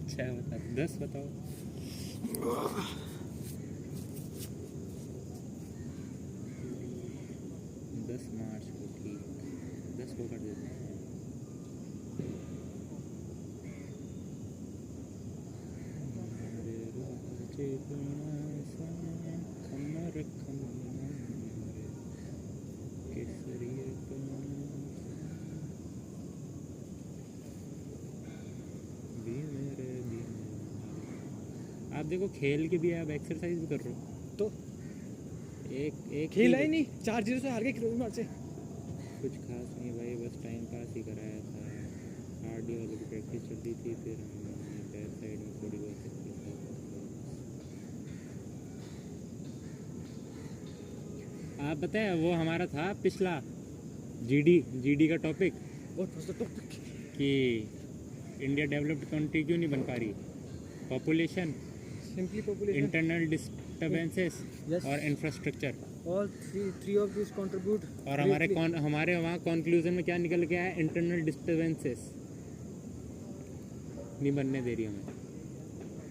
अच्छा बता 10 बताओ। 10 मार्च को ठीक 10 को कर देते हैं। आप देखो खेल के भी आप एक्सरसाइज भी कर रहे हो तो एक खेला ही नहीं, 4-0 से हार गए किलोमीटर से। कुछ खास नहीं भाई, बस टाइम पास ही कराया था। आरडी वालों की प्रैक्टिस चल रही थी, फिर हमने बैक साइड में थोड़ी बहुत एक्सरसाइज की। आप बताएं वो हमारा था पिछला जीडी का टॉपिक कि इंडिया डेवलप्ड कंट्री क्यों नहीं बन पा रही। Population, simply population, internal disturbances और infrastructure. All three of this contribute. और हमारे वहाँ कंक्लूजन में क्या निकल के आया, इंटरनल डिस्टर्बेंसेस नहीं बनने दे रही हमें,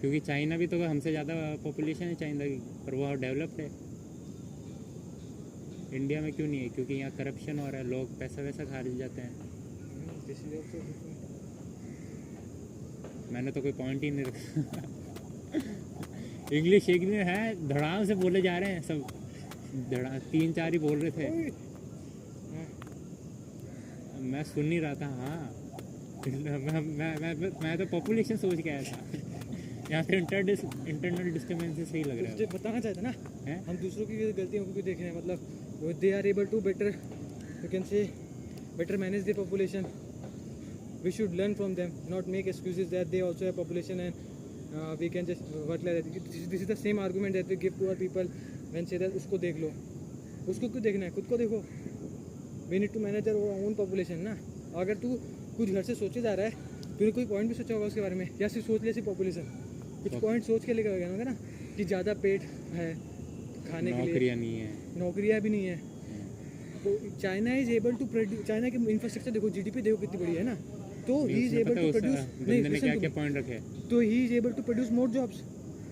क्योंकि चाइना भी तो हमसे ज़्यादा पॉपुलेशन है चाइना की, पर वो डेवलप्ड है। इंडिया में क्यों नहीं है, क्योंकि यहाँ करप्शन हो रहा है, लोग पैसा वैसा खा जाते हैं। मैंने तो कोई पॉइंट ही नहीं रखा। इंग्लिश एक दिन है धड़ाम से बोले जा रहे हैं सब, 3-4 ही बोल रहे थे, मैं सुन नहीं रहा था। हाँ मैं तो पॉपुलेशन सोच के आया था। यहाँ से इंटरनल डिस्टर्बेंसेस सही लग रहा है। बताना चाहते ना है? हम दूसरों की गलतियों को भी देख रहे हैं, मतलब they are able to better, you can say better manage their population. We should learn from them, not make excuses that they also have population and we can just work like that. This is the same argument that we give to our people when say that उसको देख लो, उसको क्यों देखना है, खुद को देखो. We need to manage our own population ना. अगर तू कुछ घर से सोचे जा रहा है, तूने कोई पॉइंट भी सोचा होगा उसके बारे में, या सिर्फ सोच लिया सिर्फ पॉपुलेशन, कुछ पॉइंट सोच के लेकर गया होगा ना कि ज़्यादा पेट है खाने के लिए, नौकरियाँ नहीं है, नौकरियाँ भी नहीं है. तो China is able to produce, China की इंफ्रास्ट्रक्चर देखो, जीडीपी देखो कितनी बड़ी है ना, तो ही इज एबल टू प्रोड्यूस, नहीं क्या पॉइंट रखे, तो ही is able to produce more jobs.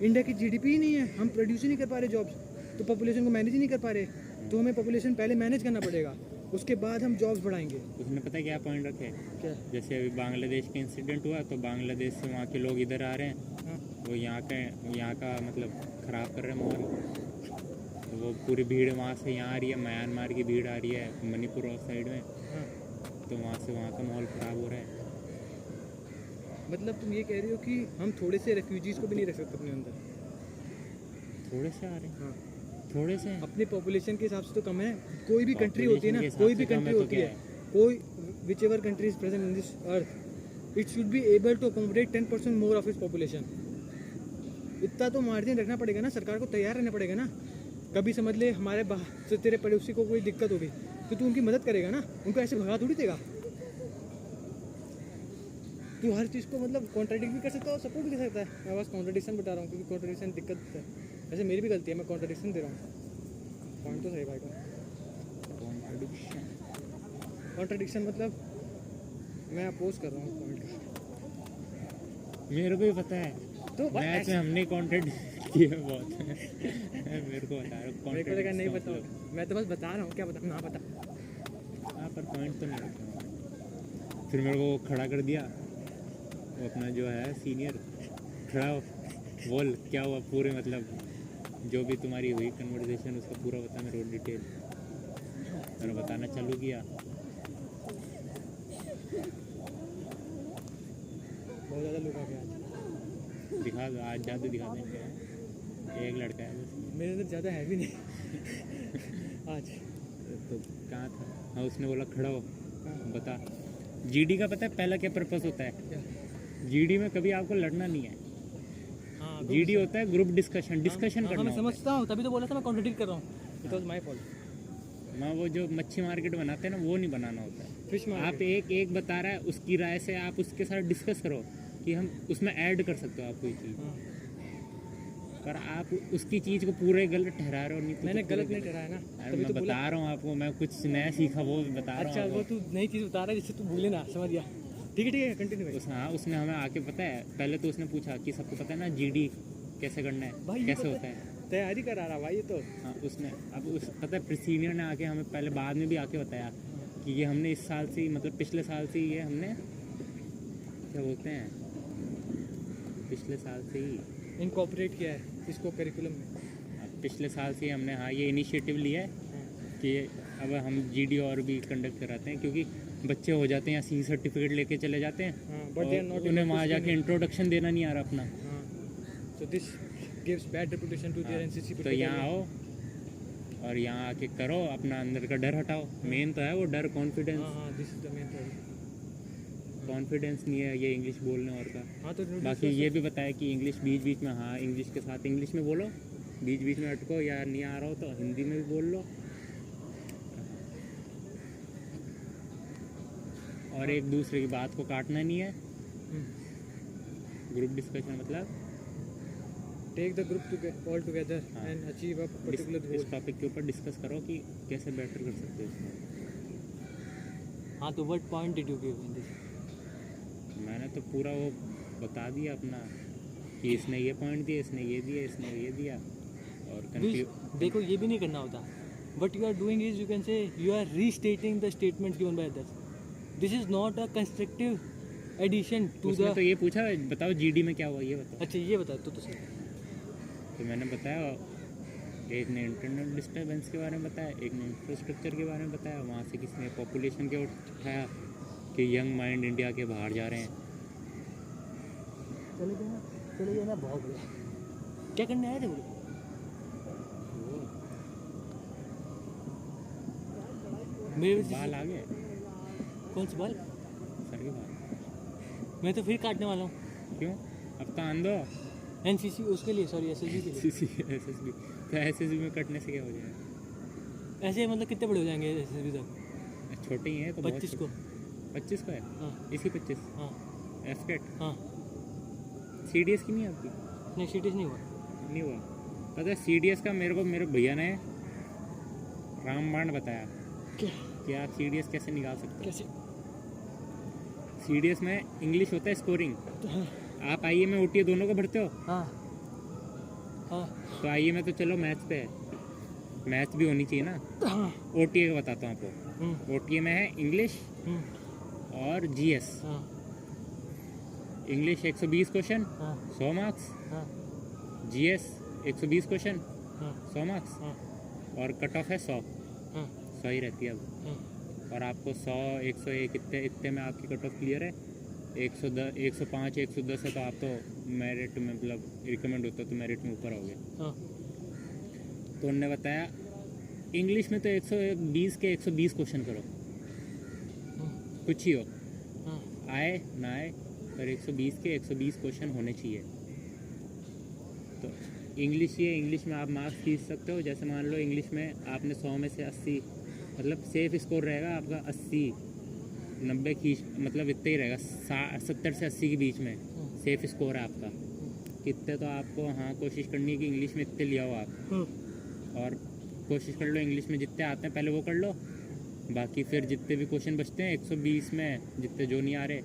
India की जीडीपी ही नहीं है, हम प्रोड्यूस ही नहीं कर पा रहे जॉब्स, तो पॉपुलेशन को मैनेज ही नहीं कर पा रहे. तो हमें पॉपुलेशन पहले मैनेज करना पड़ेगा, उसके बाद हम जॉब्स बढ़ाएंगे. उसने पता है क्या पॉइंट रखे, क्या? जैसे अभी बांग्लादेश का इंसिडेंट हुआ, तो बांग्लादेश से वहाँ के लोग इधर आ रहे हैं. हाँ. वो यहाँ का मतलब ख़राब कर रहे हैं माहौल. तो वो पूरी भीड़ वहाँ से यहाँ आ रही है, म्यांमार की भीड़ आ रही है मणिपुर और साइड में. हाँ. तो वहाँ से वहाँ का माहौल ख़राब हो रहा है. मतलब तुम ये कह रहे हो कि हम थोड़े से रेफ्यूजीज को भी नहीं रख सकते अपने अंदर? थोड़े से आ रहे हैं. हाँ. थोड़े से अपने पॉपुलेशन के हिसाब से तो कम है. कोई भी कंट्री होती है ना, कोई भी कंट्री होती है, कोई whichever country is present in this earth, it should be able to accommodate 10% more of its population. इतना तो मार्जिन रखना पड़ेगा ना, सरकार को तैयार रहना पड़ेगा ना. कभी समझ ले हमारे तो तेरे पड़ोसी को कोई दिक्कत होगी तो तू उनकी मदद करेगा ना, उनको ऐसे भगा थोड़ी देगा. तू हर चीज़ को मतलब कॉन्ट्राडिक्ट भी कर सकता है और सपोर्ट भी कर सकता है. मैं बस कॉन्ट्राडिक्शन बता रहा हूँ, क्योंकि कॉन्ट्राडिक्शन दिक्कत है. वैसे मेरी भी गलती है, मैं कॉन्ट्राडिक्शन दे रहा हूँ. पॉइंट तो सही भाई को. कॉन्ट्राडिक्शन मतलब मैं अपोज कर रहा हूँ पॉइंट का. मेरे को भी पता है, तो मैच में हमने कॉन्ट्रैक्ट किए बहुत. मेरे को बता रहा मेरे को लगा नहीं पता, मैं तो बस बता रहा हूँ. क्या बता, ना पता. हाँ पर पॉइंट तो नहीं रखा. फिर मेरे को खड़ा कर दिया वो अपना जो है सीनियर, खड़ा हो, बोल क्या हुआ पूरे, मतलब जो भी तुम्हारी हुई कन्वर्सेशन उसका पूरा बता मेरे को डिटेल. मैंने बताना चालू किया. बहुत ज़्यादा लोग आ गए आज. दिखा दो आज, ज़्यादा दिखा देंगे. एक लड़का है बस, मेरे अंदर ज़्यादा है भी नहीं आज. तो कहाँ था. हाँ उसने बोला खड़ा हो, बता. जीडी का पता है पहला क्या पर्पस होता है? जीडी में कभी आपको लड़ना नहीं है. हाँ, जीडी होता है ग्रुप डिस्कशन करना. मैं समझता हूँ, तभी तो बोला था मैं कॉन्ट्रडिक्ट कर रहा हूँ. It was my fault. मैं वो जो मच्छी मार्केट बनाते हैं ना, वो नहीं बनाना होता है. फिश आप एक बता रहा है, उसकी राय से आप उसके साथ डिस्कस करो कि हम उसमें ऐड कर सकते हो आप कोई चीज़. पर आप उसकी चीज़ को पूरे गलत ठहरा रहे हो. नहीं तो मैंने गलत नहीं ठहराया ना, अरे मैं बता रहा हूँ आपको, मैं कुछ नया सीखा वो बता रहा हूँ. अच्छा वो तू नई चीज़ बता रहा है जिससे तू भूले ना, समझ गया. ठीक है कंटिन्यू भाई। हाँ, उसने हमें आके पता है, पहले तो उसने पूछा कि सबको पता है ना जीडी कैसे करना भाई है, ये कैसे होता है। तैयारी करा रहा भाई ये तो। हाँ, उसने अब उस पता है सीनियर ने आके हमें पहले बाद में भी आके बताया कि ये हमने इस साल से ही, मतलब पिछले साल से ही ये हमने क्या बोलते हैं, पिछले साल से ही इनकॉर्पोरेट किया है इसको करिकुलम में। पिछले साल से ही हमने हाँ ये इनिशिएटिव लिया है कि अब हम जीडी और भी कंडक्ट कराते हैं, क्योंकि बच्चे हो जाते हैं सी सर्टिफिकेट लेके चले जाते हैं, बट दे आर और नॉट उन्हें वहाँ जाके इंट्रोडक्शन देना नहीं आ रहा अपना। So this gives bad reputation to their NCC. तो यहाँ आओ और यहाँ आके करो, अपना अंदर का डर हटाओ। मेन तो है वो डर, कॉन्फिडेंस। हाँ this is the main problem. Confidence नहीं है ये इंग्लिश बोलने और का। हाँ तो बाकी ये भी बताया कि इंग्लिश बीच बीच में, हाँ इंग्लिश के साथ इंग्लिश में बोलो, बीच बीच में अटको, या नहीं आ रहा हो तो हिंदी में भी बोल लो। और एक दूसरे की बात को काटना नहीं है। ग्रुप डिस्कशन मतलब take the group all together and achieve a particular इस गोल। टॉपिक के ऊपर डिस्कस करो कि कैसे बेटर कर सकते हो इसमें। हाँ तो what point did you give in this? मैंने तो पूरा वो बता दिया अपना कि इसने ये पॉइंट दिया, इसने ये दिया, इसने ये दिया, और देखो ये भी नहीं करना होता. What you are doing is, you can say, you are restating the statements given by others. This is not a constructive addition to उसने the. तो ये पूछा बताओ जीडी में क्या हुआ ये बताओ। अच्छा ये बता तो सही. तो मैंने बताया, एक ने इंटरनल डिस्टर्बेंस के बारे में बताया, एक ने इंफ्रास्ट्रक्चर के बारे में बताया, वहाँ से किसी ने पॉपुलेशन के उठाया कि यंग माइंड इंडिया के बाहर जा रहे हैं। चले गए ना बहुत बढ़िया. क्या करने आए थे वो? मेरे बाल आ गए, कौन से बाल? सर के बाल। मैं तो फिर काटने वाला हूँ. क्यों? अब तो आन दो। एनसीसी उसके लिए, सॉरी एसएसबी के लिए. एसएसबी तो एसएसबी में कटने से क्या हो जाएगा? ऐसे मतलब कितने बड़े हो जाएंगे एसएसबी तक? छोटे ही हैं तो 25 को. 25 को है? हाँ इसी 25? हाँ एफकेट हाँ. सीडीएस की नहीं आपकी? नहीं सीटीज नहीं हुआ. नहीं हुआ। पता है सीडीएस का मेरे को मेरे भैया ने रामबाण बताया क्या? कि आप सीडीएस कैसे निकाल सकते हो। कैसे? सीडीएस में इंग्लिश होता है स्कोरिंग। हाँ आप आईए में ओटीए दोनों को भरते हो, हाँ हाँ तो आईए में तो चलो मैथ्स पे है, मैथ्स भी होनी चाहिए ना। हाँ. ओटीए का बताता हूँ आपको। ओटीए में है इंग्लिश और जीएस। हाँ इंग्लिश 120 क्वेश्चन हाँ 100 मार्क्स, हाँ जीएस 120 क्वेश्चन हाँ 100 मार्क्स, हाँ और कट ऑफ है 100 हाँ 100 ही रहती है अब। हाँ. और आपको 100 101 इतने में आपकी कट ऑफ क्लियर है। 110 105 110 है तो आप तो मेरिट में, मतलब रिकमेंड होता है तो मेरिट में ऊपर आओगे। हाँ. तो उन्होंने बताया इंग्लिश में तो 120 के 120 क्वेश्चन करो, कुछ ही हो, हाँ. आए ना आए, पर 120 के 120 क्वेश्चन होने चाहिए। तो इंग्लिश में आप मार्क्स खींच सकते हो। जैसे मान लो इंग्लिश में आपने 100 में से 80, मतलब सेफ स्कोर रहेगा आपका 80 90 खींच, मतलब इतना ही रहेगा, 70 से 80 के बीच में सेफ स्कोर है आपका। इतने तो आपको हाँ कोशिश करनी है कि इंग्लिश में इतने लिया हो आप, और कोशिश कर लो इंग्लिश में जितने आते हैं पहले वो कर लो। बाकी फिर जितने भी क्वेश्चन बचते हैं 120 में, जितने जो नहीं आ रहे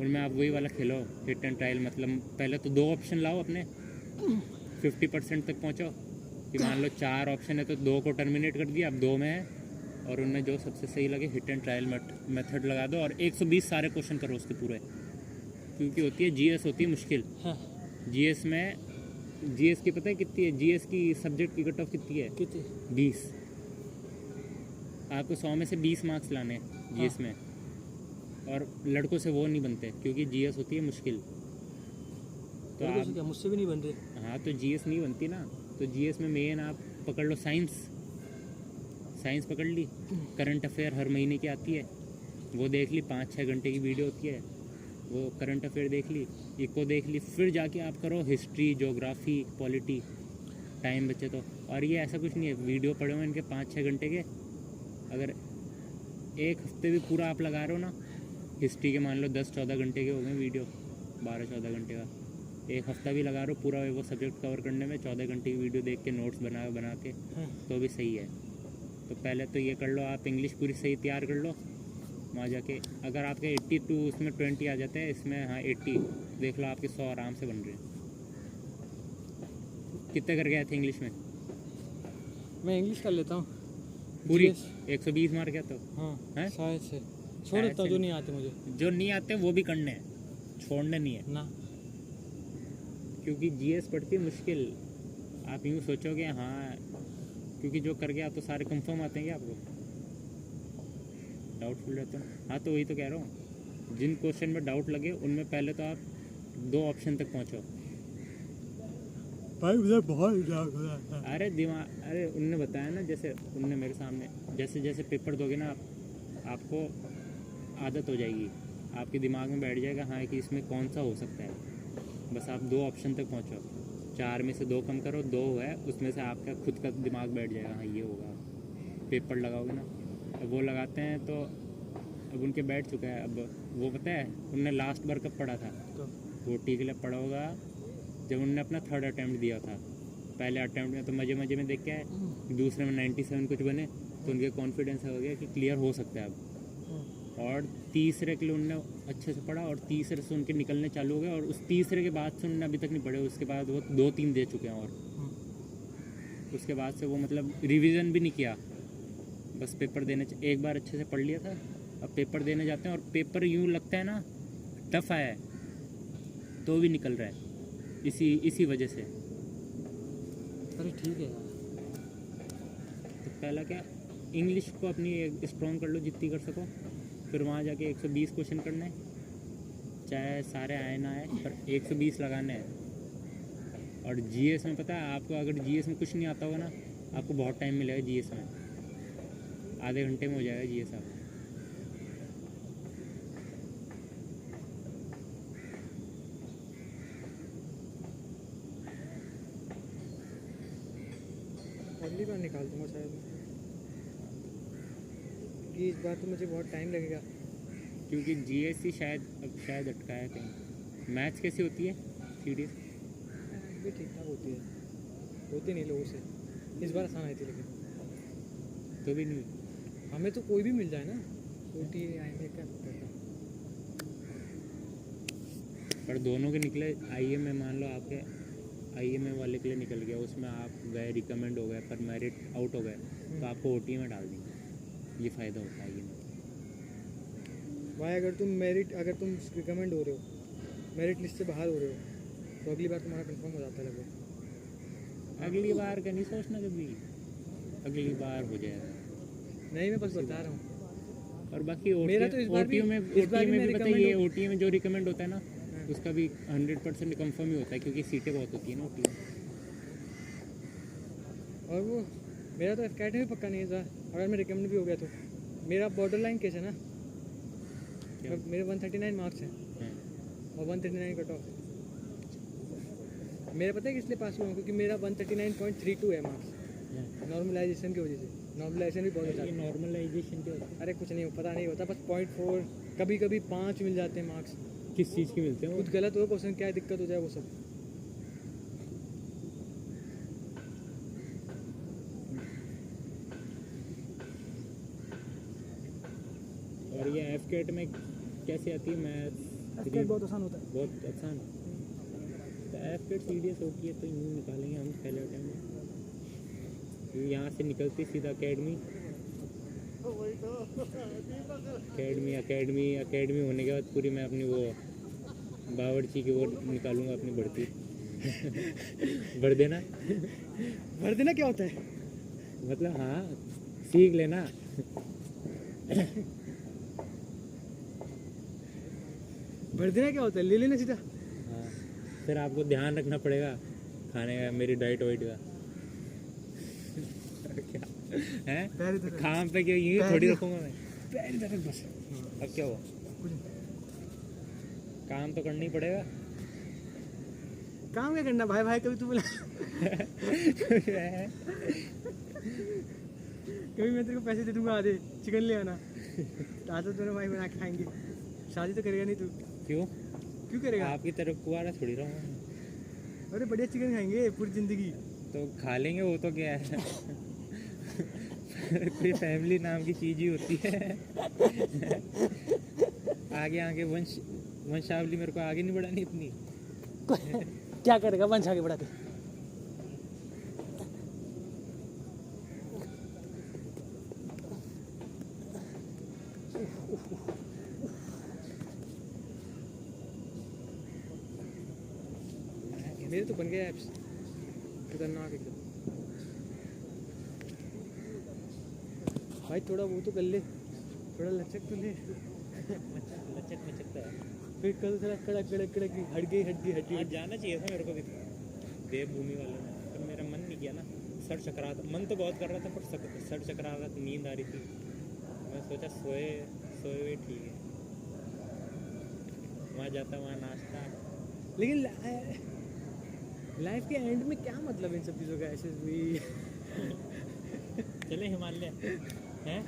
उनमें आप वही वाला खेलो, हिट एंड ट्रायल। मतलब पहले तो 2 ऑप्शन लाओ अपने, 50% तक पहुँचो कि मान लो 4 ऑप्शन है तो 2 को टर्मिनेट कर दिया, अब 2 में है, और उनमें जो सबसे सही लगे हिट एंड ट्रायल मेथड लगा दो, और 120 सारे क्वेश्चन करो उसके पूरे। क्योंकि होती है जीएस होती है मुश्किल। हाँ. जीएस में, जीएस की पता है कितनी है? जीएस की सब्जेक्ट की कट ऑफ कितनी है? कितने? 20। आपको 100 में से 20 मार्क्स लाने हैं जीएस में, और लड़कों से वो नहीं बनते क्योंकि जीएस होती है मुश्किल। तो लड़कों से आप, क्या मुझसे भी नहीं बन रहे? हाँ तो जीएस नहीं बनती ना, तो जीएस में मेन आप पकड़ लो साइंस पकड़ ली, करंट अफेयर हर महीने की आती है, वो देख ली, 5-6 घंटे की वीडियो होती है, वो करंट अफेयर देख ली, इको देख ली, फिर जाके आप करो हिस्ट्री, ज्योग्राफी, पॉलिटी, टाइम बचे तो। और ये ऐसा कुछ नहीं है, वीडियो पढ़े हो इनके 5-6 घंटे के, अगर एक हफ्ते भी पूरा आप लगा रहे हो ना, हिस्ट्री के मान लो 10-14 घंटे के हो गए वीडियो, 12-14 घंटे का, एक हफ्ता भी लगा रहे हो पूरा वो सब्जेक्ट कवर करने में, 14 घंटे की वीडियो देख के नोट्स बना के, तो भी सही है। तो पहले तो ये कर लो आप, इंग्लिश पूरी सही तैयार कर लो, वहाँ जाके अगर आपके 82 उसमें 20 आ जाते हैं, इसमें हाँ 80, देख लो आपके 100 आराम से बन रहे हैं। कितने करके आए थे इंग्लिश में? मैं इंग्लिश कर लेता हूँ पूरी GS 120 मार गया तो हाँ हैं? शायद से छोड़ देता हूँ जो नहीं आते मुझे जो नहीं आते वो भी करने हैं, छोड़ने नहीं है। ना। क्योंकि जीएस पड़ती है मुश्किल। आप यूँ सोचोगे हाँ, क्योंकि जो कर गया तो सारे कंफर्म आते हैं क्या आपको? डाउटफुल रहते हो। हाँ तो वही तो कह रहा हूँ, जिन क्वेश्चन में डाउट लगे उनमें पहले तो आप 2 ऑप्शन तक पहुँचो। भाई मुझे बहुत डाउट हो रहा है। अरे दिमाग, अरे उनने बताया ना, जैसे उनने मेरे सामने जैसे जैसे पेपर दोगे ना आपको आदत हो जाएगी, आपके दिमाग में बैठ जाएगा हाँ कि इसमें कौन सा हो सकता है। बस आप 2 ऑप्शन तक पहुँचो, 4 में से 2 कम करो, 2 है उसमें से आपका खुद का दिमाग बैठ जाएगा हाँ ये होगा। पेपर लगाओगे ना, अब वो लगाते हैं तो अब उनके बैठ चुका है। अब वो पता है उनने लास्ट बार कब पढ़ा था? तो वो टी के लिए पढ़ा होगा जब उन्होंने अपना 3rd अटैम्प्ट दिया था। पहले अटैम्प्ट में तो मज़े मज़े में देख के आए, दूसरे में 97 कुछ बने, तो उनके कॉन्फिडेंस हो गया कि क्लियर हो सकता है अब। और तीसरे के लिए उनने अच्छे से पढ़ा और तीसरे से उनके निकलने चालू हो गए, और उस तीसरे के बाद से उन्होंने अभी तक नहीं पढ़े। उसके बाद वो 2-3 दे चुके हैं, और उसके बाद से वो मतलब रिवीजन भी नहीं किया, बस पेपर देने एक बार अच्छे से पढ़ लिया था। अब पेपर देने जाते हैं और पेपर यूँ लगता है ना टफ आया है तो भी निकल रहा है इसी वजह से। अरे ठीक है यार। तो पहला क्या, इंग्लिश को अपनी स्ट्रॉन्ग कर लो जितनी कर सको, फिर वहाँ जाके 120 क्वेश्चन करने हैं, चाहे सारे आए ना आए पर 120 लगाने हैं। और जीएस में पता है आपको, अगर जीएस में कुछ नहीं आता होगा ना, आपको बहुत टाइम मिलेगा जीएस में, आधे घंटे में हो जाएगा जीएस आपका। अगली बार निकाल दूंगा शायद, क्योंकि इस बार तो मुझे बहुत टाइम लगेगा। क्योंकि जीएस ही शायद अटकाया कहीं। मैथ्स कैसी होती है सीडीएस? भी ठीक ठाक होती है, होती नहीं लोगों से। इस बार आसान आई थी लेकिन तो भी नहीं, हमें तो कोई भी मिल जाए ना, OT आएंगे क्या करता। पर दोनों के निकले। आईएम में मान लो आपके आईएमए वाले के लिए निकल गया, उसमें आप गए रिकमेंड हो गए पर मेरिट आउट हो गए, तो आपको ओटी में डाल देंगे। ये फ़ायदा होता है आईएमए। भाई अगर तुम रिकमेंड हो रहे हो, मेरिट लिस्ट से बाहर हो रहे हो, तो अगली बार तुम्हारा कंफर्म हो जाता है लगभग। अगली बार का नहीं सोचना कभी, अगली बार हो जाएगा। नहीं मैं बस बता रहा हूँ। और बाकी मेरा तो इस बार भी- ओटीयू में इस बार भी भी मैं पता है, recommend ये ओटीयू में जो रिकमेंड होता है ना, उसका भी 100% कंफर्म ही होता है, क्योंकि सीटें बहुत होती है ना ओटीयू। और वो मेरा तो एफकैट में भी पक्का नहीं था, अगर मैं रिकमेंड भी हो गया तो। मेरा बॉर्डर लाइन केस है ना, मेरे 139 मार्क्स हैं और 139 कट ऑफ। मेरा पता है किस लिए पास हुआ हूँ, क्योंकि मेरा 139.32 है मार्क्स, नॉर्मलाइजेशन की वजह से। नॉर्मलाइजेशन भी बहुत अच्छा ये है। नॉर्मलाइजेशन क्या होता है? अरे कुछ नहीं पता नहीं होता, बस 0.4 कभी कभी 5 मिल जाते हैं मार्क्स। किस चीज़ के मिलते हैं वो? कुछ गलत हो क्वेश्चन, क्या दिक्कत हो जाए वो सब। और ये एफकेट में कैसे आती है? मैथ्स एफकैट बहुत आसान होता है। बहुत आसान। तो एफकेट सीडीएस होती है तो यूँ निकालेंगे हम पहले अटैम्प्ट में। यहाँ से निकलती सीधा अकेडमी होने के बाद पूरी मैं अपनी वो बावर्ची की वो निकालूंगा अपनी बढ़ती बढ़ देना भर देना क्या होता है? मतलब हाँ सीख लेना। भर देना क्या होता है? ले लेना सीधा। हाँ फिर आपको ध्यान रखना पड़ेगा खाने का, मेरी डाइट वाइट का। क्या है पैर इधर खाम पे क्यों यूँ पैर थोड़ी इधर। रखूंगा मैं? पैर इधर रख बस। अब क्या हुआ? कुछ नहीं। काम तो करना ही पड़ेगा। काम क्या करना भाई, भाई कभी तू बोला कभी मैं तेरे को पैसे दे दूंगा आधे, चिकन ले आना, तो दोनों भाई बना के खाएंगे। शादी तो करेगा नहीं तू? क्यों? क्यों करेगा? आपकी तरफ कुआरा थोड़ी रहूँगा। अरे बढ़िया चिकन खाएंगे पूरी जिंदगी। तो खा लेंगे, वो तो क्या है। कोई फैमिली नाम की चीज ही होती है। आगे आगे वंशावली मेरे को आगे नहीं बढ़ानी इतनी। क्या करेगा वंश आगे बढ़ा के? मेरे तो बन गए ऐप्स खतरनाक एकदम। भाई थोड़ा वो तो कर ले, थोड़ा लचक तो ले। लचक मचकता है। फिर कल थोड़ा कड़क कड़क कड़क हट गई। आज जाना चाहिए था मेरे को भी देवभूमि वाले में, पर मेरा मन नहीं किया ना। सर चकरा था, मन तो बहुत कर रहा था पर सर चकरा रहा था, नींद आ रही थी। मैं सोचा सोए हुए ठीक है। वहाँ जाता, वहाँ नाश्ता। लेकिन लाइफ के एंड में क्या मतलब इन सब चीज़ों का? ऐसे भी चले हिमालय हैं,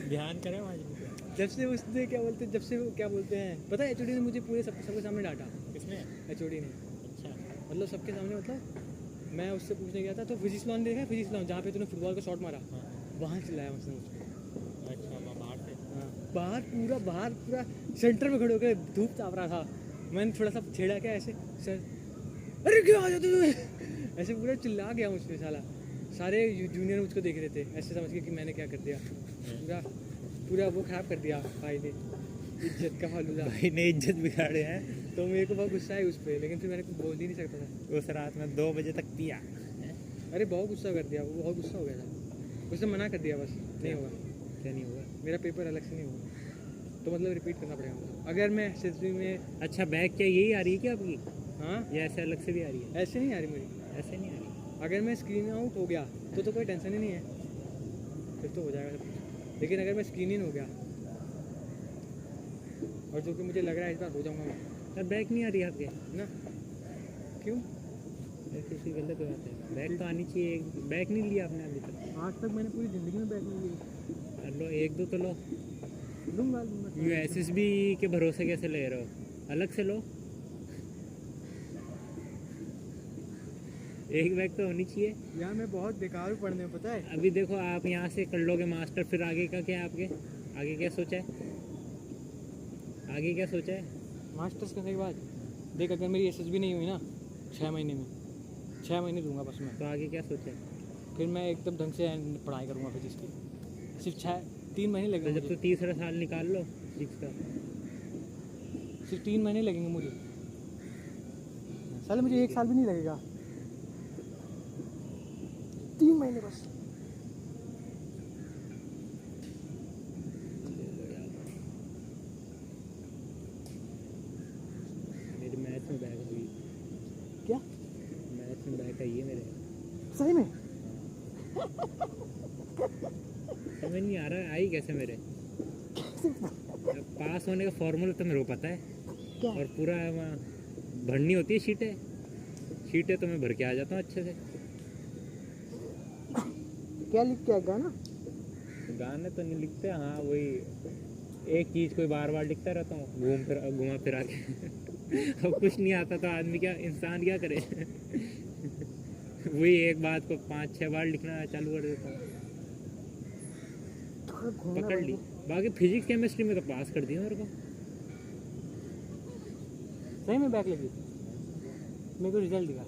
ध्यान करें वहाँ जाके। जब से उसने क्या बोलते हैं, जब से वो क्या बोलते हैं पता है, एचओडी ने मुझे पूरे सबके सामने डांटा। किसने? एचओडी ने, अच्छा। मतलब सबके सामने। मतलब मैं उससे पूछने गया था तो फिजिक्स लॉन देखा है, फिजिक्स लॉन जहाँ पे तूने फुटबॉल का शॉट मारा, हाँ। वहाँ चिल्लाया उसने मुझको। अच्छा, वहाँ बाहर से। हाँ, बाहर पूरा सेंटर में खड़े होकर धूप ताप रहा था। मैंने थोड़ा सा छेड़ा क्या ऐसे, सर अरे क्यों आ जाते हो? ऐसे पूरा चिल्ला गया मुझ पे साला। सारे जूनियर मुझको देख रहे थे, ऐसे समझ के कि मैंने क्या कर दिया। पूरा वो खराब कर दिया भाई ने, इज्जत का फालूदा। भाई ने इज्जत बिगाड़े हैं। तो मेरे को बहुत गुस्सा है उस पर, लेकिन फिर मैंने कुछ बोल ही नहीं सकता था। उस रात में 2 बजे तक पिया। अरे बहुत गुस्सा कर दिया, वो बहुत गुस्सा हो गया था। उसने मना कर दिया, बस नहीं होगा, क्या नहीं हुआ? मेरा पेपर अलग से नहीं होगा, तो मतलब रिपीट करना पड़ेगा मुझे। अगर मैं एसएसबी में। अच्छा, बैग क्या यही आ रही है क्या आपकी, हाँ, या ऐसे अलग से भी आ रही है? ऐसे नहीं आ रही मेरी। ऐसे नहीं आ रही। अगर मैं स्क्रीन आउट हो गया तो कोई टेंशन ही नहीं है, फिर तो हो जाएगा सब कुछ। लेकिन अगर मैं स्क्रीन इन हो गया, और जो कि मुझे लग रहा है इस बार हो जाऊंगा मैं, तब बैग नहीं आ रही आपके ना। क्यों? ऐसी सी गलत बात है। बैग तो आनी चाहिए। बैग नहीं लिया आपने अभी तक? आज तक मैंने पूरी ज़िंदगी में बैग नहीं ली। लो, 1-2 तो लो। लूँगा। यू एसएसबी के भरोसे कैसे ले रहे हो? अलग से लो। एक बैग तो होनी चाहिए यार मैं बहुत बेकार हूँ पढ़ने में, पता है। अभी। देखो, आप यहाँ से कर लोगे मास्टर, फिर आगे का क्या है आपके? आगे क्या सोचा है? आगे क्या सोचा है? मास्टर्स करने के बाद देख, अगर मेरी एसएसबी नहीं हुई ना 6 महीने में, 6 महीने दूंगा बस मैं। तो आगे क्या सोचा है? फिर मैं एकदम ढंग से पढ़ाई करूँगा फिजिक्स की। सिर्फ 3 महीने तो लगेंगे जब तो तीसरा साल निकाल लो फिजिक्स का। सिर्फ 3 महीने लगेंगे मुझे। साले मुझे 1 साल भी नहीं लगेगा, 3 महीने बस। मेरे मैथ में बैग हुई। क्या? मैथ में बैग आई है मेरे। सही में? समझ नहीं आ रहा है, आई कैसे मेरे? पास होने का फॉर्मूला तो मेरे को पता है। क्या? और पूरा वहाँ भरनी होती है शीटें तो मैं भर के आ जाता हूँ अच्छे से। क्या लिख के आएगा ना? गाने तो नहीं लिखते, हाँ वही एक चीज़ कोई बार बार लिखता रहता हूँ, घुमा फिरा के। अब कुछ नहीं आता तो आदमी क्या, इंसान क्या करे? वही एक बात को 5-6 बार लिखना चालू कर देता हूँ। पकड़ ली। बाकी फिजिक्स केमिस्ट्री में तो पास कर दिया मेरे को। सही में बैक लगी? मेरे को रिजल्ट दिखा।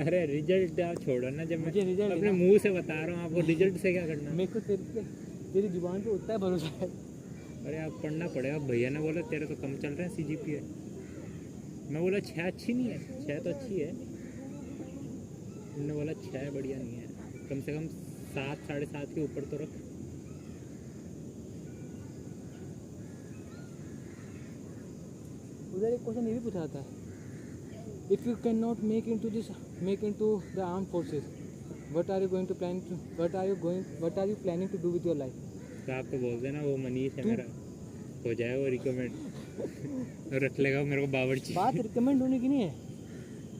अरे रिजल्ट आप छोड़ो ना, जब मैं मुझे रिजल्ट अपने मुंह से बता रहा हूँ आपको, रिजल्ट से क्या करना? मेरे को तेरी जुबान पे उतना भरोसा है। अरे आप पढ़ना पड़ेगा। भैया ने बोला तेरे तो कम चल रहा है CGPA। मैं बोला 6 अच्छी नहीं है, 6 तो अच्छी है। उन्होंने बोला 6 बढ़िया नहीं है, कम से कम 7, 7.5 के ऊपर तो रख। उधर एक क्वेश्चन ये भी पूछा था, if you can not make into the arm forces, what are you planning to do with your life? तो आप तो बोल देना वो मनीष है मेरा, हो जाए वो रिकमेंड। रख लेगा मेरे को बावर्ची। बात रिकमेंड होने की नहीं है,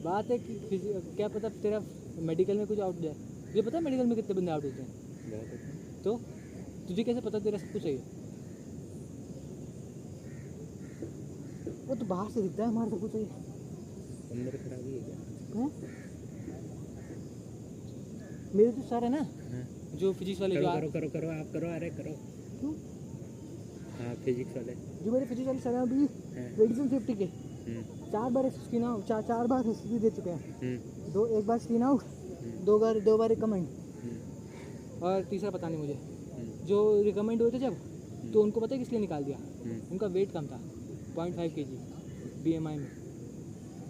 बात है कि क्या पता तेरा मेडिकल में कुछ आउट जाए। तुझे पता है मेडिकल में कितने बंदे आउट होते हैं? बहुत होता है। तो तुझे कैसे पता तेरा सब कुछ सही है? वो तो बाहर से दिखता है, हमारा सब कुछ सही है। अंदर खराबी है क्या? हैं? मेरे जो सर है ना, हाँ। जो फिजिक्स वाले करो जो करो करो करो, आप करो, अरे करो। क्यों? हाँ फिजिक्स वाले जो मेरे फिजिक्स वाले सर हैं अभी हैं। रेडिसन 50 के हम्म, 4 बार स्क्रीन आउट, चार बार हिस्ट्री दे चुके हैं। हम्म, एक बार स्क्रीन आउट, हम्म, दो बार रिकमेंड, हम्म, और तीसरा पता नहीं मुझे। हम्म, जो रिकमेंड हुए थे जब, तो उनको पता है किस लिए निकाल दिया? हम्म, उनका वेट कम था, 0.5 kg BMI में।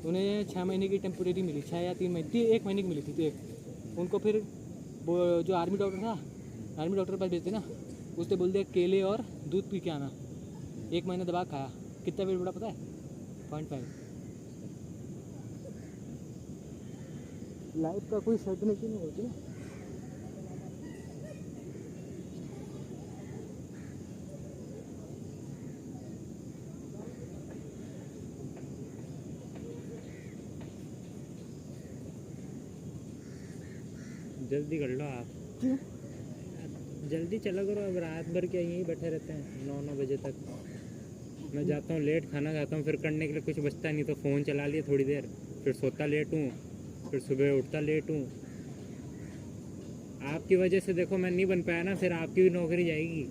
उन्हें 6 महीने की टेम्पोरेरी मिली, 6 या 3 महीने, 1 महीने की मिली थी। तो एक उनको फिर वो जो आर्मी डॉक्टर था, आर्मी डॉक्टर के पास भेजते ना, उसने बोल दिया केले और दूध पी के आना। 1 महीना दबा खाया, कितना वेट बढ़ा पता है? 0.5। लाइफ का कोई सर्टनिटी नहीं होती ना। जल्दी कर लो आप, क्यों? जल्दी चला करो। अब रात भर क्या यहीं बैठे रहते हैं 9 बजे तक। मैं जाता हूँ लेट, खाना खाता हूँ, फिर करने के लिए कुछ बचता नहीं तो फ़ोन चला लिया थोड़ी देर, फिर सोता लेट हूँ, फिर सुबह उठता लेट हूँ। आपकी वजह से देखो मैं नहीं बन पाया ना, फिर आपकी भी नौकरी जाएगी।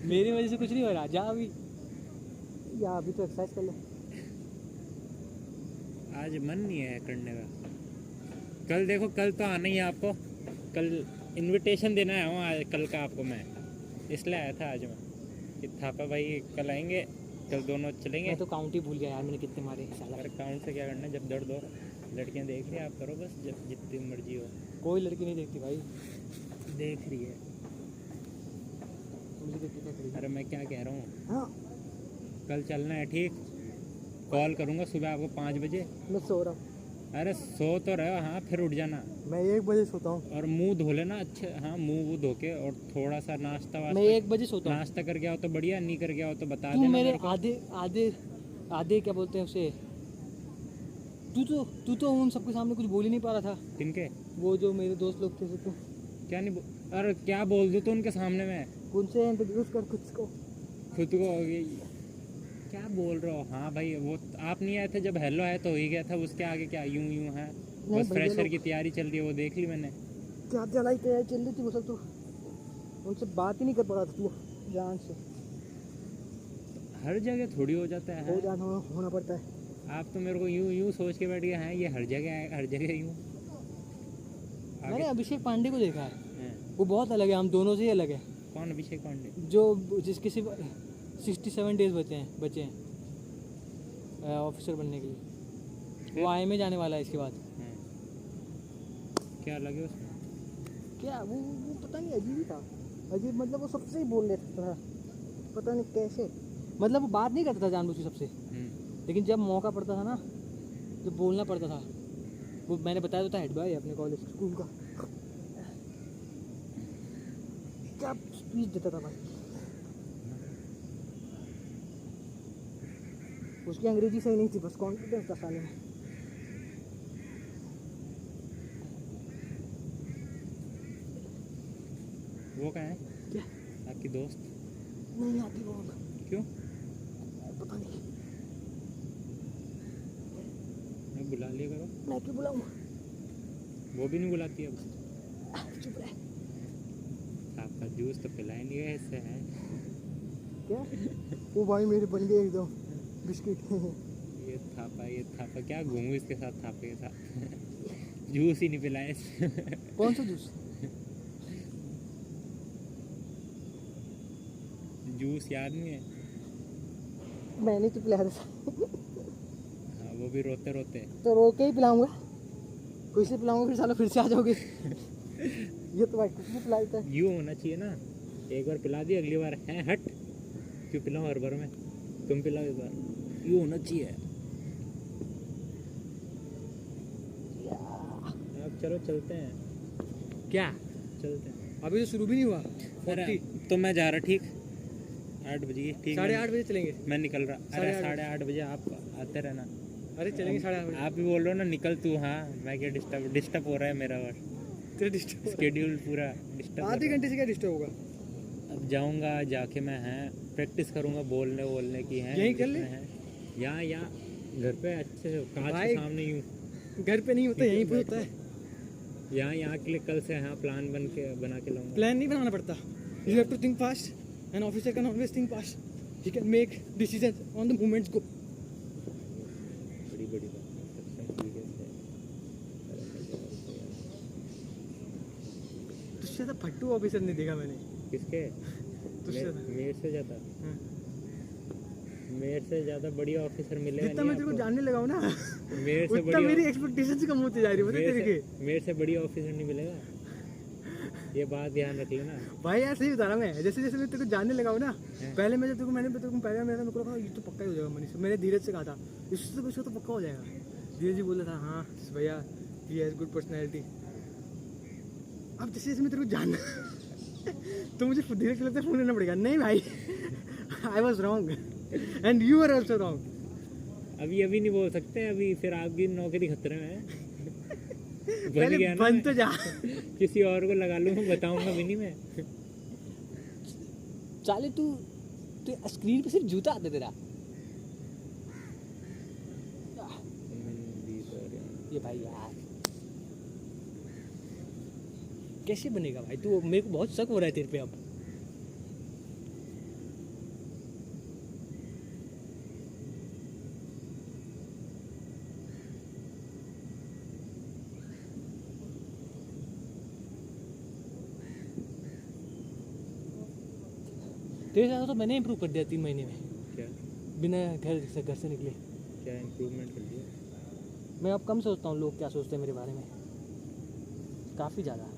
मेरी वजह से कुछ नहीं हो रहा, जा अभी। या अभी तो एक्सरसाइज कर ले। आज मन नहीं है करने का। कल देखो, कल तो आना ही है आपको, कल इनविटेशन देना है वहाँ कल का आपको मैं, इसलिए आया था आज मैं कि थापा भाई कल आएंगे, कल दोनों चलेंगे। मैं तो काउंट ही भूल गया यार, मैंने कितने मारे साला। अरे काउंट से क्या करना है, जब दर्द हो। लड़कियाँ देख रही है, आप करो बस, जब जितनी मर्जी हो। कोई लड़की नहीं देखती भाई, देख रही है। मुझे देखती क्या करेगी। अरे मैं क्या कह रहा हूँ, हाँ, कल चलना है ठीक, कॉल करूँगा सुबह आपको 5 बजे। मैं सो रहा हूँ। अरे सो तो रहे हो, हाँ फिर उठ जाना मैं 1 बजे सोता हूँ। और मुंह धो लेना अच्छे, हाँ मुंह वो धो के, और थोड़ा सा नाश्ता मैं वास्ता, 1 बजे सोता हूँ। नाश्ता कर गया हो तो बढ़िया, नहीं कर गया हो तो बता तू देना मेरे मेरे को। आधे आधे आधे क्या बोलते हैं उसे, तू तो उन सबके सामने कुछ बोल ही नहीं पा रहा था। किनके? वो जो मेरे दोस्त लोग थे तो क्या नहीं अरे क्या बोल दूँ तो उनके सामने में उनसे इंट्रोड्यूस कर खुद को। खुद को क्या बोल रहे हो? हाँ भाई, वो आप नहीं आए थे जब हेलो है तो हो ही गया था, उसके आगे क्या यूं यूं है। नहीं बस भैया फ्रेशर लोग- की तैयारी चल रही है, वो देख ली मैंने। क्या जलाई तैयारी चल रही थी वो सब, तो उनसे बात ही नहीं कर पा रहा था तू जान से। हर जगह थोड़ी हो जाता है। हो जाना होना पड़ता है। आप तो मेरे को यूं यूं सोच के बैठ गए हैं, ये हर जगह है, हर जगह यूं। मैंने अभिषेक पांडे को देखा है, हैं। वो बहुत अलग है, हम दोनों से ही अलग है। कौन? अभिषेक पांडे? जो जिसके सिर्फ 67 डेज बचे हैं ऑफिसर बनने के लिए। वो आई में जाने वाला है इसके बाद। हैं। क्या लगे उसमें? क्या वो पता नहीं, अजीब ही था। अजीब मतलब वो सबसे ही बोल लेता था, पता नहीं कैसे। मतलब वो बात नहीं करता था जानबूझ के सबसे, लेकिन जब मौका पड़ता था ना, जब बोलना पड़ता था, वो मैंने बताया तो था, हेड बॉय अपने कॉलेज स्कूल का। क्या स्पीच देता था भाई। उसकी अंग्रेजी सही नहीं थी, बस कॉन्फिडेंस था साले में। वो कहाँ है? क्या? आपकी दोस्त? नहीं आती वो, क्यों? पता नहीं। मैं बुला लिया करो। मैं क्यों बुलाऊँ? वो भी नहीं बुलाती अब। चुप रहे। आपका जूस तो पिलाए नहीं गए इससे है। क्या? वो भाई मेरे बन गए एकदम बिस्किट। ये थापा क्या घूमू इसके साथ, थापे के साथ। जूस ही नहीं पिलाए। कौन सा जूस? जूस याद नहीं है? मैंने तो पिलाया था। हाँ, वो भी रोते रोते। तो रो के ही पिलाऊंगा, फिर से पिलाऊंगा, फिर साला फिर से आ जाओगे। ये तो भाई कुछ भी पिलाता है। यूँ होना चाहिए ना, एक बार पिला दी, अगली बार है हट, क्यों पिलाऊं हर बार में, तुम पिलाओ एक बार। यूँ होना चाहिए। अब चलो चलते हैं। क्या? चलते हैं। अभी तो शुरू भी नहीं हुआ। अरे तो मैं जा रहा, ठीक 8 बजे, ठीक 8:30 बजे चलेंगे। मैं निकल रहा। अरे 8:30 8:30 बजे आप आते रहना। अरे चलेंगे 8:30 बजे। आप भी बोल रहे हो ना निकल तू, हाँ मैं क्या डिस्टर्ब हो रहा है मेरा, और तेरे डिस्टर्ब स्केड्यूल पूरा डिस्टर्ब। आधे घंटे से क्या डिस्टर्ब होगा? अब जाऊंगा, जाके मैं प्रैक्टिस करूंगा बोलने की है। यहीं कर ले। यहाँ घर पे अच्छे से कांच के भाई, सामने यूँ। घर पे नहीं होता, यहीं पे होता है। यहाँ के लिए कल से यहाँ प्लान बना के लाऊंगा। प्लान नहीं बनाना पड़ता, you have to think fast, an officer can always think fast, he can make decision on the moments go. बड़ी बड़ी बात है, सबसे सीरियस है। तुझसे तो फट्टू ऑफिसर नहीं देखा मैंने। किसके? तुझसे मेरे से ज़्यादा, हाँ। मेरे से ज़्यादा बड़ी ऑफिसर मिलेगा जितना नहीं मैं तेरे को आपको। जानने लगा हूँ ना, मेरे से उतना मेरी बड़ी एक्सपेक्टेशंस कम होती जा रही है, पता है तेरे के। मेरे से बड़ी ऑफिसर नहीं मिलेगा, ये बात ध्यान रख लेना। भाई यार सही बता रहा मैं, जैसे जैसे मैं तेरे को जानने लगा हूँ ना, पहले मैं जब तेरे को मैंने पहले मेरे को लगा ये तो पक्का ही हो जाएगा मनीष। मैंने धीरज से कहा था इससे तो पक्का हो जाएगा। धीरज जी बोला था हाँ भैया ही हैज गुड पर्सनैलिटी। अब जैसे जैसे मैं तेरे को जानना तो मुझे धीरज को लगता है फोन लेना पड़ेगा। नहीं भाई I was wrong and you are also wrong. अभी नहीं बोल सकते, अभी फिर आपकी नौकरी खतरे में है। बन पहले गया ना, बन तो जा। किसी और को लगा लूंगा, बताऊंगा भी नहीं मैं। चाले तू स्क्रीन पे सिर्फ जूता आता तेरा। ये भाई यार कैसे बनेगा भाई? तू मेरे को बहुत शक हो रहा है तेरे पे अब। तेरे साथ तो मैंने इम्प्रूव कर दिया 3 महीने में, क्या बिना घर से निकले। क्या इम्प्रूवमेंट कर दिया? मैं अब कम सोचता हूँ लोग क्या सोचते हैं मेरे बारे में, काफ़ी ज़्यादा।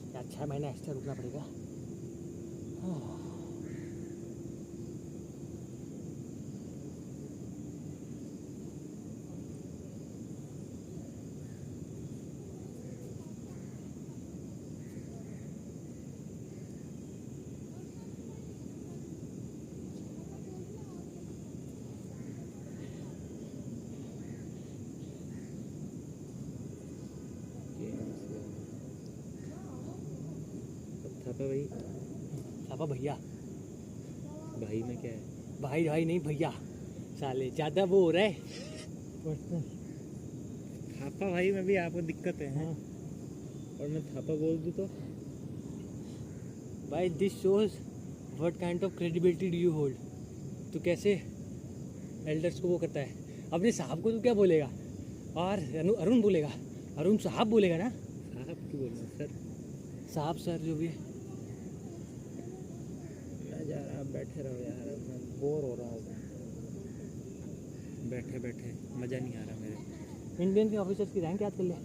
यार 6 महीना एक्स्ट्रा रुकना पड़ेगा। थापा भाई, थापा भैया, भाई में क्या है? भाई भाई नहीं भैया, साले ज़्यादा वो हो रहा है। थापा भाई में भी आपको दिक्कत है, हाँ। और मैं थापा बोल दूँ तो? भाई this shows what kind of credibility do you hold. तो कैसे एल्डर्स को वो करता है? अपने साहब को तो क्या बोलेगा, और अरुण बोलेगा, अरुण साहब बोलेगा ना। साहब क्यों बोल रहे हैं सर? साहब सर जो भी है। यार आप बैठे रहो यार, मैं बोर हो रहा हूँ। बैठे बैठे मज़ा नहीं आ रहा मेरे। इंडियन के ऑफिसर्स की रैंक याद कर ले।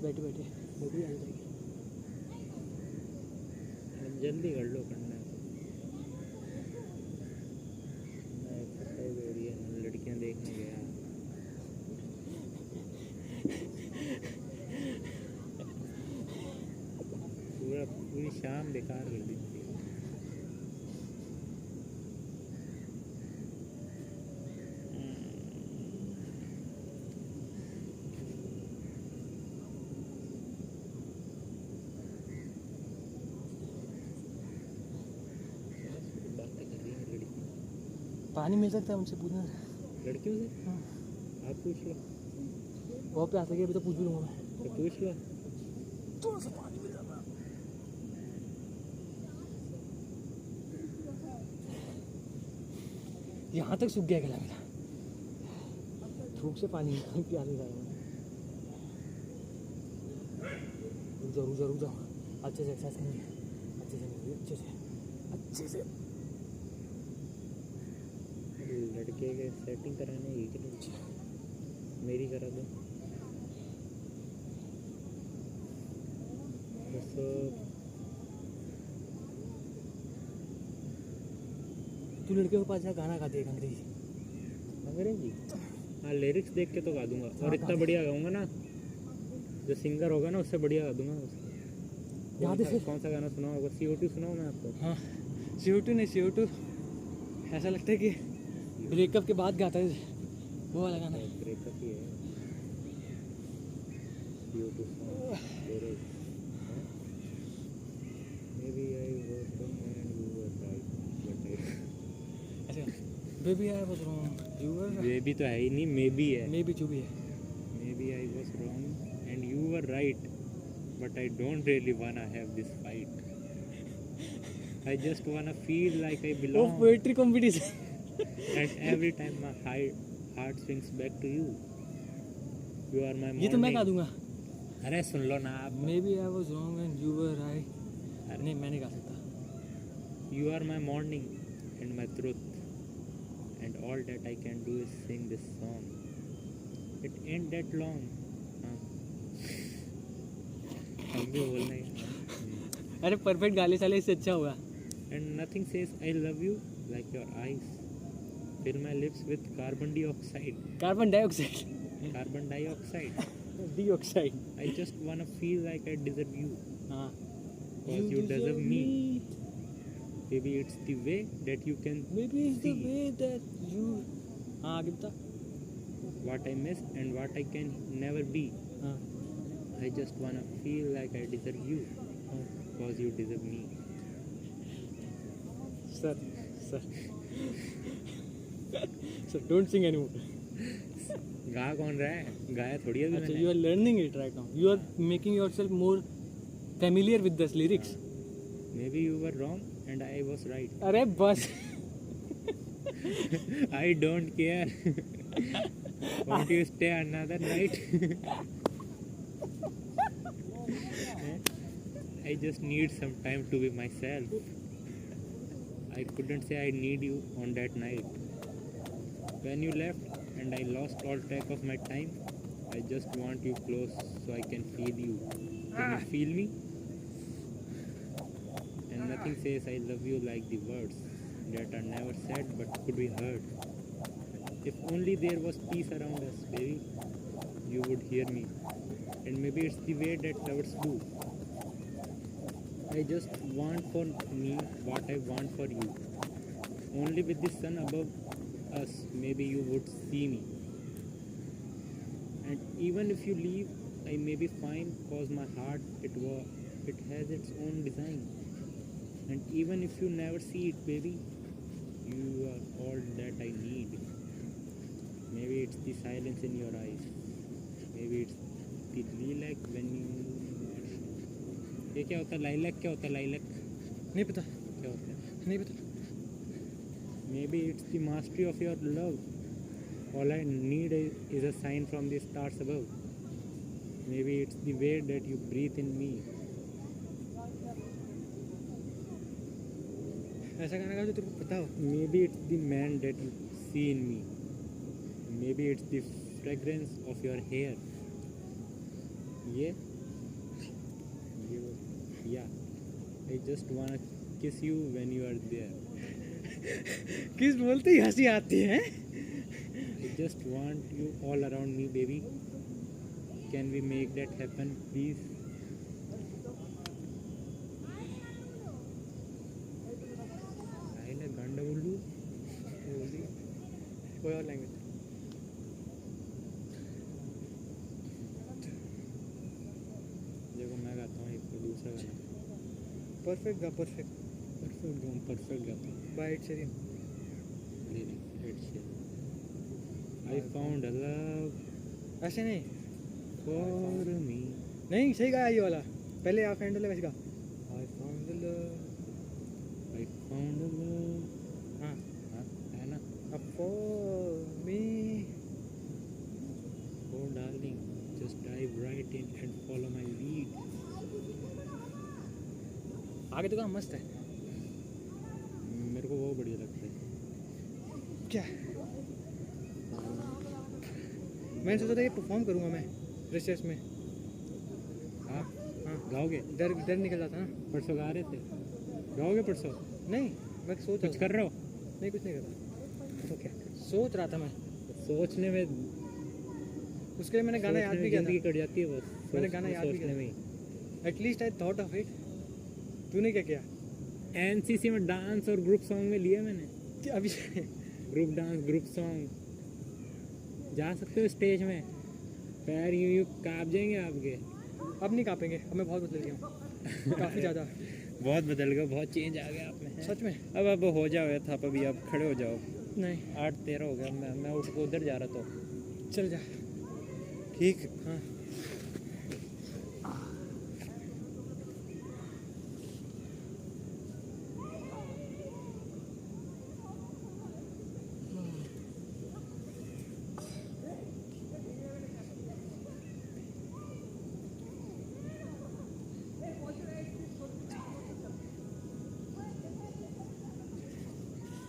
बैठे बैठे नौकरी आ जाएगी। जल्दी कर लो, करना है तो। मैं एक्सरसाइज हो रही है, लड़कियाँ देखने गया। पूरी शाम बेकार कर दी थी। बातें कर रही है लड़की। पानी मिल सकता है उनसे पूछना। लड़कियों से? हाँ। आप पूछ लो। बहुत प्यास लगी, अभी तो पूछ भी लूँगा मैं। तो पूछ लो। थोड़ा सा पानी मिल जाता। यहाँ तक सूख गया गला मेरा, धूप से पानी प्यास नहीं। रुक जाओ अच्छे से एक्सरसाइज करेंगे, अच्छे से। लड़के के सेटिंग कराने ही कि नहीं? मेरी करा दो बस। तू लड़के के पास जा, गाना गा दे अंग्रेजी। अंग्रेजी? हाँ, लिरिक्स देख के तो गा दूंगा, और इतना बढ़िया गाऊंगा ना जो सिंगर होगा ना उससे बढ़िया गा दूंगा उसको। गा दे फिर। कौन सा गाना सुनाओ होगा? CO2 सुनाओ मैं आपको। हाँ CO2 नहीं CO2 ऐसा लगता है कि ब्रेकअप के बाद गाता है वो वाला गाना। ब्रेकअप ही है। CO2 song, maybe I was wrong and you were right, but I ऐसे baby I was wrong you were Maybe तो है ही नहीं, maybe है। मे बी जो भी है। Maybe I was wrong and you were right, but I don't really wanna have this fight. I just wanna feel like I वो belong, poetry competition. and every time my heart swings back to you. You are my ये तो मैं गा morning. दूंगा। अरे सुन लो ना आप। Maybe I was wrong and you were right. नहीं मैं नहीं गा सकता। You are my morning and my truth, and all that I can do is sing this song. It ain't that long. हाँ। हम भी बोलना है। अरे परफेक्ट गाले साले इससे अच्छा होगा। And nothing says I love you like your eyes. Fill my lips with carbon dioxide. Carbon dioxide Carbon dioxide. Dioxide. I just wanna feel like I deserve you. हाँ Cause you deserve me. Maybe it's the way that you can Maybe it's the see way that you हाँ आगे बता। what I miss and what I can never be. हाँ I just wanna feel like I deserve you. हाँ Cause you deserve me. Sir sir sir don't sing anymore. गा कौन रहा है? गाया थोड़ी अभी अच्छा मैंने। You are learning it right now you are making yourself more familiar with this lyrics। Maybe you were wrong and I was right. अरे बस I don't care. Won't you stay another night? I just need some time to be myself. I couldn't say I need you on that night. When you left and I lost all track of my time, I just want you close so I can feel you. Can you feel me? And nothing says I love you like the words that are never said but could be heard. If only there was peace around us, baby, you would hear me. And maybe it's the way that lovers do. I just want for me what I want for you. Only with the sun above us, maybe you would see me. And even if you leave, I may be fine, cause my heart, it has its own design. And even if you never see it, baby, you are all that I need. Maybe it's the silence in your eyes. Maybe it's the lilac when you... ये क्या होता है? Lilac क्या होता है? Lilac नहीं पता क्या होता है? नहीं पता। Maybe it's the mastery of your love. All I need is a sign from the stars above. Maybe it's the way that you breathe in me. ऐसा गाना गा जो तेरे को पता हो। Maybe it's the man that you see in me. Maybe it's the fragrance of your hair. Yeah. I just wanna kiss you when you are there. किस बोलते ही हंसी आती है। I just want you all around me, baby. Can we make that happen, please? आइले गंडा बोलू कोई और लैंग्वेज। देखो मैं गाता हूँ एक दूसरा गाना परफेक्ट गा परफेक्ट। परफेक्ट गाता हूँ by it Sherin. I found a love ऐसे नहीं for me. नहीं सही गाया ये वाला। पहले आप हैंडल है वैसे गा। I found the love। I found a love. हाँ हाँ है ना? अब for me। Oh darling, just dive right in and follow my lead. आगे तो गाना मस्त है। मेरे को वो बढ़िया लगता है। क्या मैंने सोचा था ये परफॉर्म करूँगा मैं फ्रेशर्स में। हाँ हाँ गाओगे? डर डर निकल जाता ना। परसों गा रहे थे, गाओगे परसों? नहीं मैं सोच कुछ कर रहे हो? नहीं कुछ नहीं कर रहा। तो क्या सोच रहा था मैं। सोचने में उसके लिए मैंने गाना याद भी किया जिंदगी था कट जाती है बस मैंने गाना याद भी किया में था at least I thought of it तूने क्या किया एनसीसी में डांस और ग्रुप सॉन्ग में लिया मैंने कि अभी ग्रुप डांस ग्रुप सॉन्ग जा सकते हो स्टेज में पैर यूं कांप जाएंगे आपके अब नहीं कांपेंगे अब मैं बहुत बदल गया हूँ काफ़ी ज़्यादा बहुत बदल गया बहुत चेंज आ गया आप में सच में अब हो जाओ या था अभी आप खड़े हो जाओ नहीं 8-13 हो गया मैं उठ के उधर जा रहा था चल जा ठीक हाँ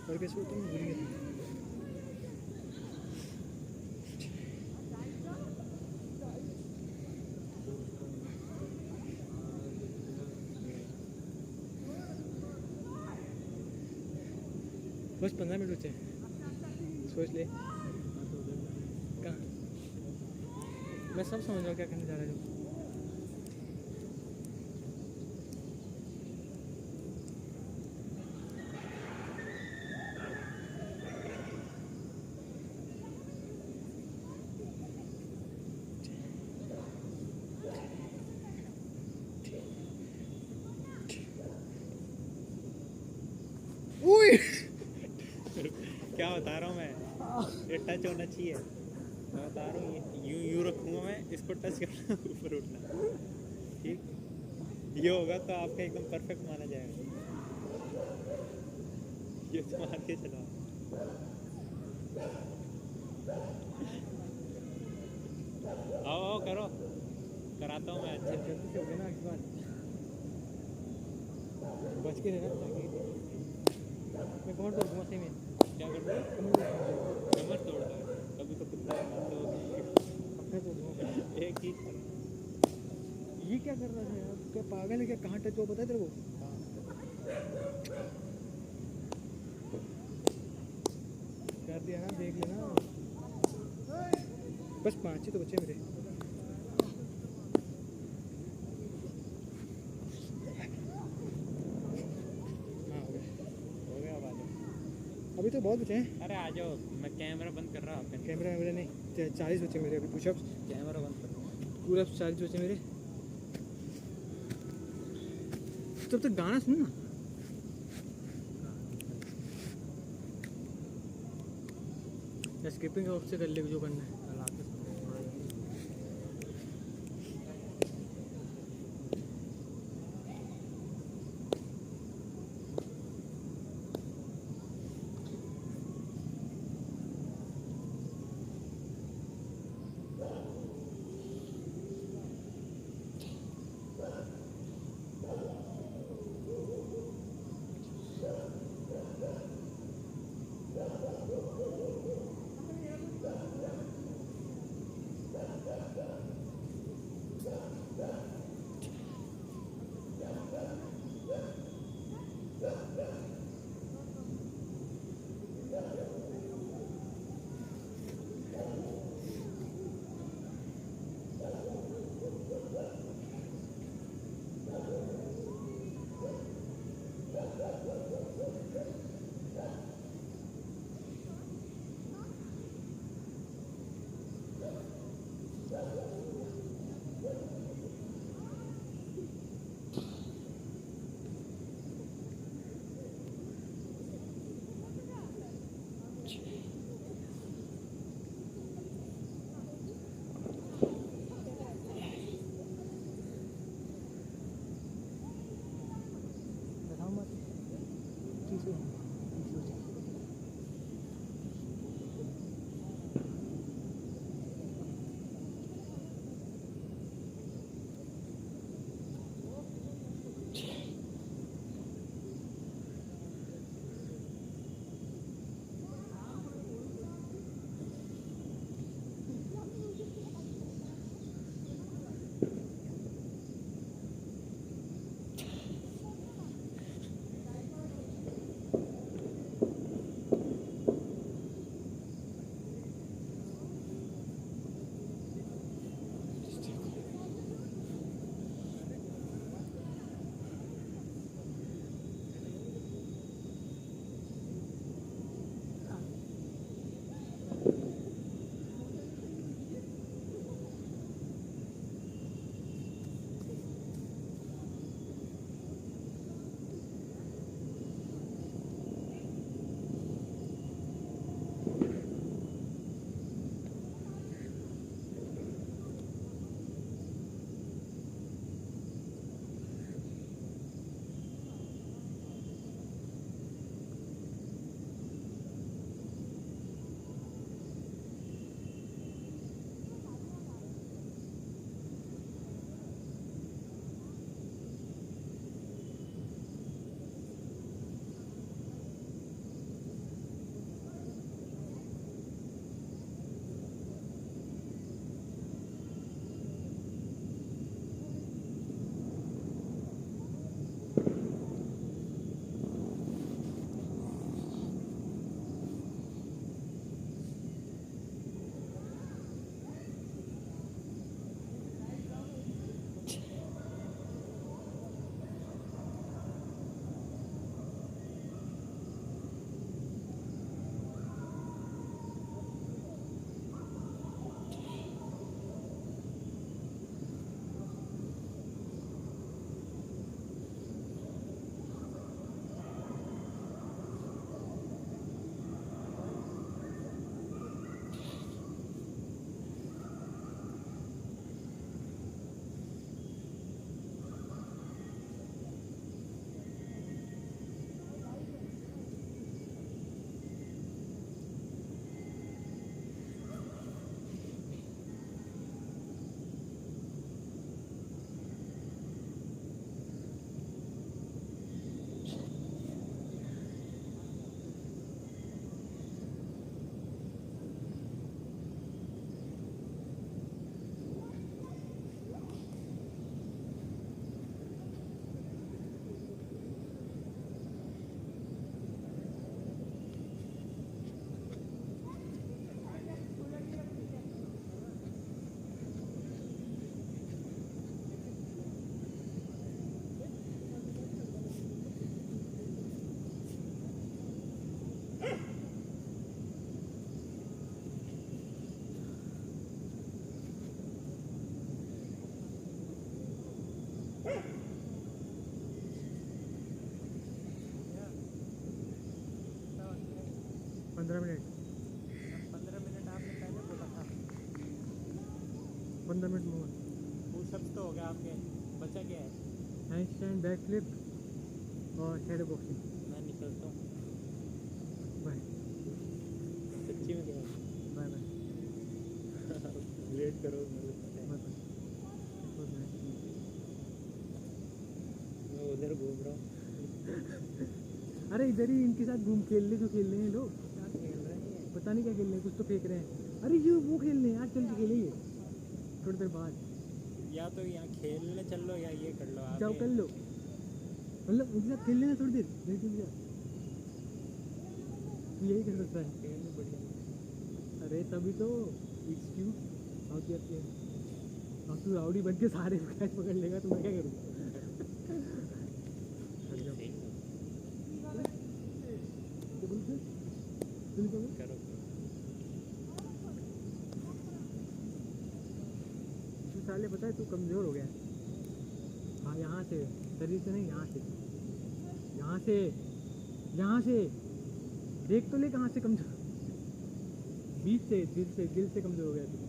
और कैसे होता है मैं भूल गया था। बस 15 मिनट बचे सोच ले कहाँ मैं सब समझ रहा हूँ क्या करने जा रहा है तू। उई क्या बता रहा हूँ मैं ये टच होना चाहिए मैं बता रहा हूँ यूं रखूँगा मैं इसको टच करना ऊपर उठना ठीक ये होगा तो आपका एकदम परफेक्ट माना जाएगा ये तो मान के चलो आओ आओ करो कराता हूँ मैं अच्छे से जल्दी से हो गया ना अगली बार बच के रहना ताकि मैं कमर तोड़ दूँगा सही में क्या कर दो कमर तोड़ दो कभी तो कुत्ता है तो अपने तोड़ दूँगा एक ही ये क्या कर रहा है यार क्या पागल है क्या कहाँ टच हुआ पता है तेरे को कर दिया ना देख लेना बस 5 ही तो बचे मेरे हाँ हो गया हो गया बात अभी तो बहुत बचे हैं अरे आ जाओ मैं कैमरा बंद कर रहा हूँ आपका कैमरा वैमरा नहीं 40 बचे मेरे अभी पुशअप्स कैमरा बंद कर रहा हूँ पूरा 40 बचे मेरे तब तक गाना सुन ना या स्किपिंग ऑफ से कर ले जो करना है 15 मिनट 15 मिनट आपने पहले बोला था। 15 मिनट मोर। पुशअप्स तो हो गया आपके, बचा क्या है? हैंडस्टैंड, बैक फ्लिप और शैडो बॉक्सिंग। मैं निकलता हूँ। बाय सच्ची में क्या? बाय बाय लेट करो मेरे को पता है। Bye bye. मैं उधर घूम रहा हूँ। अरे इधर ही इनके साथ घूम खेल ले, जो खेल रहे हैं लोग। क्या खेल रहे हैं? पता नहीं क्या खेल रहे हैं, कुछ तो फेंक रहे हैं। अरे ये वो खेल रहे हैं यार, चल के खेलेंगे थोड़ी देर बाद। या तो यहाँ खेलने चल लो या ये कर लो आप। जाओ कर लो, मतलब उनके साथ खेल लेना थोड़ी देर। नहीं तुम जा, तू यही कर सकता है। खेलने बढ़िया। अरे तभी तो it's cute how to play. अब तू राउडी बन के सारे कैच पकड़ लेगा तो मैं क्या करूँगा? करो। तू साले पता है तू कमज़ोर हो गया है। हाँ यहाँ से, शरीर से नहीं, यहाँ से, यहाँ से, यहाँ से देख तो ले कहाँ से कमज़ोर। बीच से, दिल से कमज़ोर हो गया तू।